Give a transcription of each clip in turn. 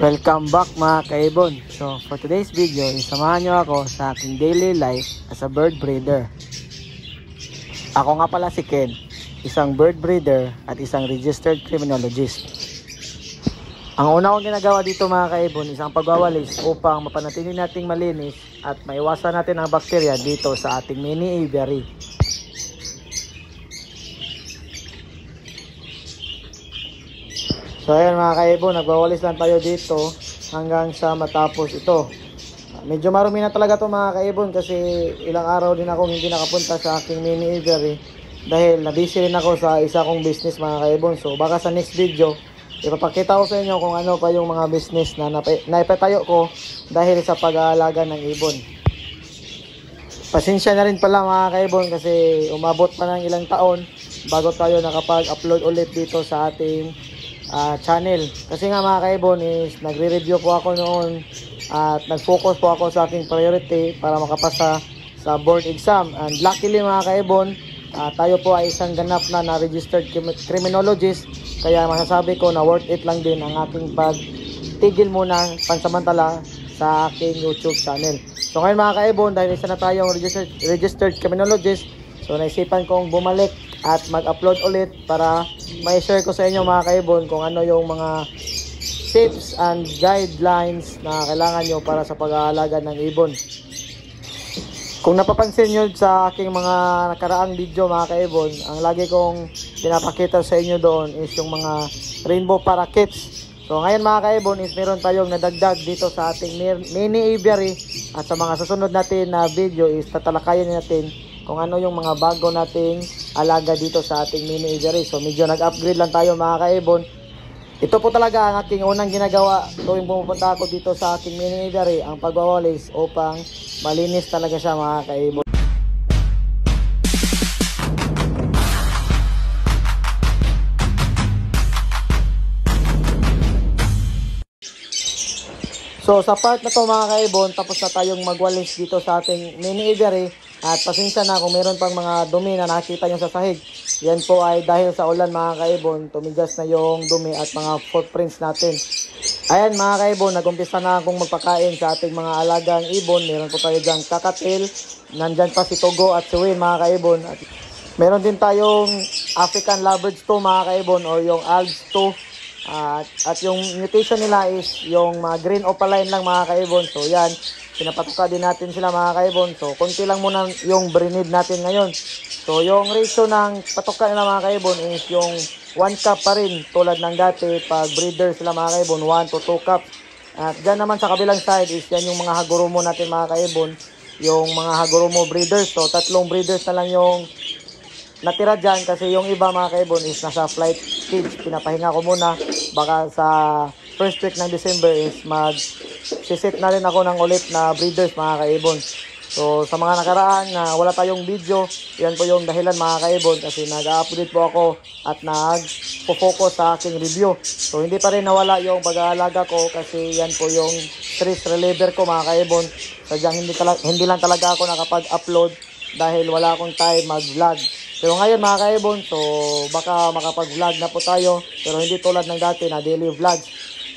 Welcome back mga kaibon. So for today's video, isamahan nyo ako sa aking daily life as a bird breeder. Ako nga pala si Ken, isang bird breeder at isang registered criminologist. Ang una kong ginagawa dito mga kaibon, isang pagwawalis upang mapanatili nating malinis at maiwasan natin ang bakterya dito sa ating mini aviary. So ayan mga kaibon, nagwawalis lang tayo dito hanggang sa matapos ito. Medyo marumi na talaga ito mga kaibon kasi ilang araw din akong hindi nakapunta sa aking mini aviary dahil nabisi rin ako sa isa kong business mga kaibon. So baka sa next video ipapakita ko sa inyo kung ano pa yung mga business na naipatayo ko dahil sa pag-aalaga ng ibon. Pasensya na rin pala mga kaibon kasi umabot pa ng ilang taon bago tayo nakapag-upload ulit dito sa ating channel. Kasi nga mga kaibon is nagre-review po ako noon at nag-focus po ako sa aking priority para makapasa sa board exam. And luckily mga kaibon, tayo po ay isang ganap na registered criminologist, kaya masasabi ko na worth it lang din ang aking pagtigil muna pansamantala sa aking YouTube channel. So ngayon mga kaibon, dahil isa na tayong registered criminologist, so naisipan kong bumalik at mag-upload ulit para mai-share ko sa inyo mga kaibon kung ano yung mga tips and guidelines na kailangan nyo para sa pag-aalaga ng ibon. Kung napapansin nyo sa aking mga nakaraang video mga kaibon, ang lagi kong pinapakita sa inyo doon is yung mga rainbow parakeets. So ngayon mga kaibon is meron tayong nadagdag dito sa ating mini aviary, at sa mga susunod natin na video is tatalakayin natin kung ano yung mga bago nating alaga dito sa ating mini aviary. So medyo nag-upgrade lang tayo mga kaibon. Ito po talaga ang aking unang ginagawa tuwing pumupunta ako dito sa ating mini aviary, ang pagwawalis upang malinis talaga siya mga kaibon. So sa part na to mga kaibon, tapos na tayong magwalis dito sa ating mini aviary. At pasensya na kung meron pang mga dumi na nakikita nyo sa sahig. Yan po ay dahil sa ulan mga kaibon, tumigas na yung dumi at mga footprints natin. Ayan mga kaibon, nag-umpisa na akong magpakain sa ating mga alagang ibon. Meron po tayo dyan kakatil, nandyan pa si Togo at si Win mga kaibon. At meron din tayong African Lovebirds 2 mga kaibon, o yung Alps 2. At yung mutation nila is yung mga green opaline lang mga kaibon. So yan, pinapatuka din natin sila mga kaibon. So konti lang muna yung breed natin ngayon. So yung ratio ng patuka nila mga kaibon is yung 1 cup pa rin tulad ng dati pag breeder sila mga kaibon, 1 to 2 cup. At dyan naman sa kabilang side is yan yung mga Hagurumo natin mga kaibon, yung mga Hagurumo breeders. So 3 breeders na lang yung natira dyan kasi yung iba mga kaibon is nasa flight stage. Pinapahinga ko muna, baka sa first week ng December is mag-sisit na rin ako ng ulit na breeders mga kaibon. So sa mga nakaraan na wala tayong video, yan po yung dahilan mga kaibon, kasi nag-update po ako at nag-focus sa aking review. So hindi pa rin nawala yung pag-aalaga ko kasi yan po yung stress reliever ko mga kaibon. Sadyang hindi lang talaga ako nakapag-upload dahil wala akong time mag-vlog. Pero ngayon mga kaibon, so baka makapag-vlog na po tayo, pero hindi tulad ng dati na daily vlogs.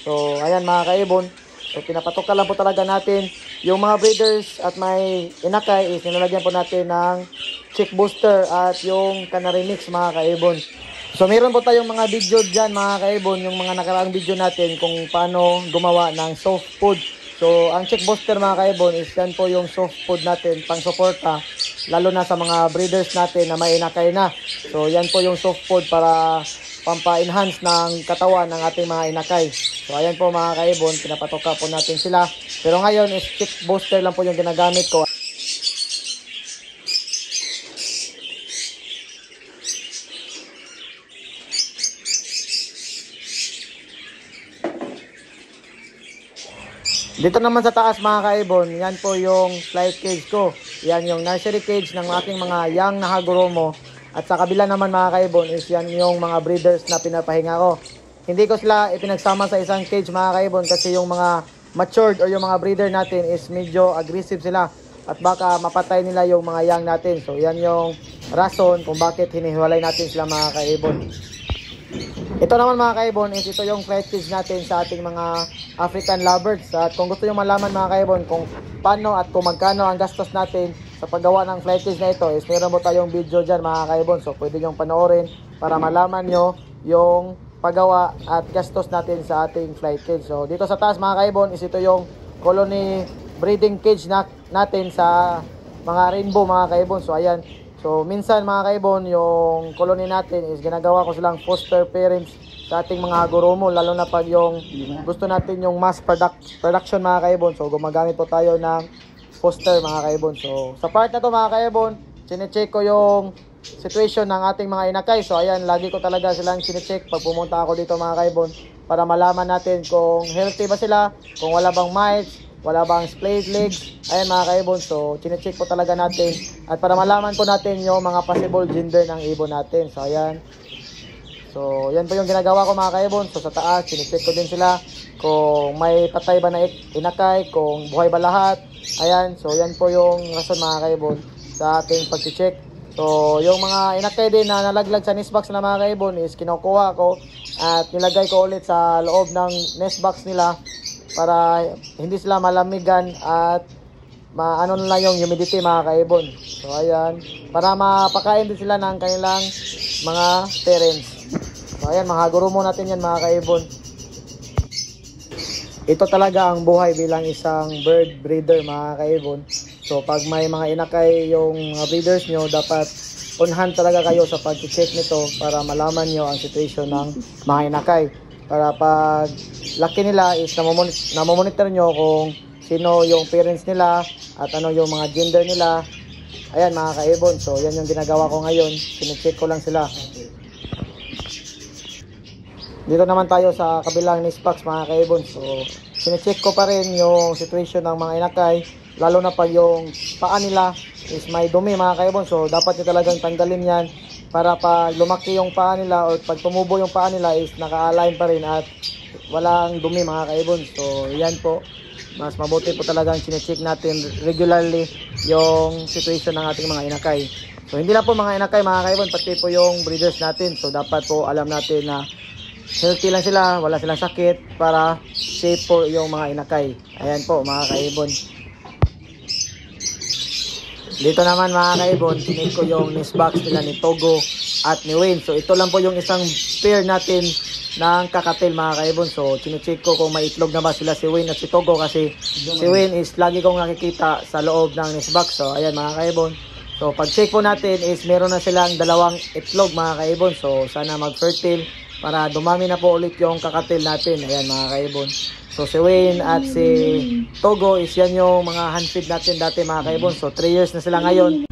So ayan mga kaibon, so pinapatukan lang po talaga natin yung mga breeders at may inakay is nilalagyan po natin ng chick booster at yung canary mix mga kaibon. So meron po tayong mga video dyan mga kaibon, yung mga nakaraang video natin kung paano gumawa ng soft food. So ang chick booster mga kaibon is yan po yung soft food natin pang suporta, lalo na sa mga breeders natin na may inakay na. So yan po yung soft food para pampa-enhance ng katawan ng ating mga inakay. So ayan po mga kaibon, pinapatoka po natin sila. Pero ngayon is chick booster lang po yung ginagamit ko. Dito naman sa taas mga kaibon, yan po yung flight cage ko. Yan yung nursery cage ng aking mga young na Hagurumo. At sa kabila naman mga kaibon is yan yung mga breeders na pinapahinga ko. Hindi ko sila ipinagsama sa isang cage mga kaibon kasi yung mga matured o yung mga breeder natin is medyo aggressive sila. At baka mapatay nila yung mga young natin. So yan yung rason kung bakit hinihiwalay natin sila mga kaibon. Ito naman mga kaibon is ito yung flight cage natin sa ating mga African lovebirds. At kung gusto nyo malaman mga kaibon kung paano at kung magkano ang gastos natin sa paggawa ng flight cage na ito is meron mo tayong video dyan mga kaibon. So pwede nyo panoorin para malaman nyo yung paggawa at gastos natin sa ating flight cage. So dito sa taas mga kaibon is ito yung colony breeding cage natin sa mga rainbow mga kaibon. So ayan. So minsan mga kaibon, yung colony natin is ginagawa ko silang foster parents sa ating mga gurumo, lalo na pag yung gusto natin yung mass production mga kaibon. So gumagamit po tayo ng foster mga kaibon. So sa part na to mga kaibon, sinecheck ko yung situation ng ating mga inakay. So ayan, lagi ko talaga silang sinecheck pag pumunta ako dito mga kaibon para malaman natin kung healthy ba sila, kung wala bang mites, wala bang splayed legs. Ayan mga kaibon, so chinecheck po talaga natin at para malaman po natin yung mga possible gender ng ibon natin. So ayan, so yan po yung ginagawa ko mga kaibon. So sa taas, chinecheck ko din sila kung may patay ba na inakay, kung buhay ba lahat. Ayan, so yan po yung rason mga kaibon sa ating pag-check. So yung mga inakay din na nalaglag sa nest box na mga kaibon is kinukuha ko at nilagay ko ulit sa loob ng nest box nila para hindi sila malamigan at maano na yung humidity mga kaibon. So ayan, para mapakain din sila ng kanilang mga parents. So ayan, mga gurumo natin yan mga kaibon. Ito talaga ang buhay bilang isang bird breeder mga kaibon. So pag may mga inakay yung mga breeders nyo, dapat on hand talaga kayo sa pag-check nito para malaman nyo ang situation ng mga inakay. Para pag laki nila is namomonitor nyo kung sino yung parents nila at ano yung mga gender nila. Ayan mga kaibon, so yan yung ginagawa ko ngayon, sinecheck ko lang sila. Dito naman tayo sa kabilang nest box mga kaibon. So sinecheck ko pa rin yung situation ng mga inakay, lalo na pag yung paa nila is may dumi mga kaibon. So dapat nyo talagang tanggalin yan para pag lumaki yung paa nila o pag tumubo yung paa nila is naka-align pa rin at walang dumi mga kaibon. So yan po, mas mabuti po talagang sinecheck natin regularly yung situation ng ating mga inakay. So hindi lang po mga inakay mga kaibon, pati po yung breeders natin. So dapat po alam natin na healthy lang sila, wala silang sakit para safe po yung mga inakay. Ayan po mga kaibon. Dito naman mga kaibon, sinecheck ko yung nest box nila ni Togo at ni Wayne. So ito lang po yung isang pair natin ng kakatil mga kaibon. So sinecheck ko kung may itlog na ba sila si Wayne at si Togo, kasi si Wayne is lagi kong nakikita sa loob ng nest box. So ayan mga kaibon. So pag check po natin is meron na silang dalawang itlog mga kaibon. So sana mag-fertile para dumami na po ulit yung kakatil natin. Ayan mga kaibon. So si Wayne at si Togo is yan yung mga handfeed natin dati mga kaibon. So 3 years na sila ngayon.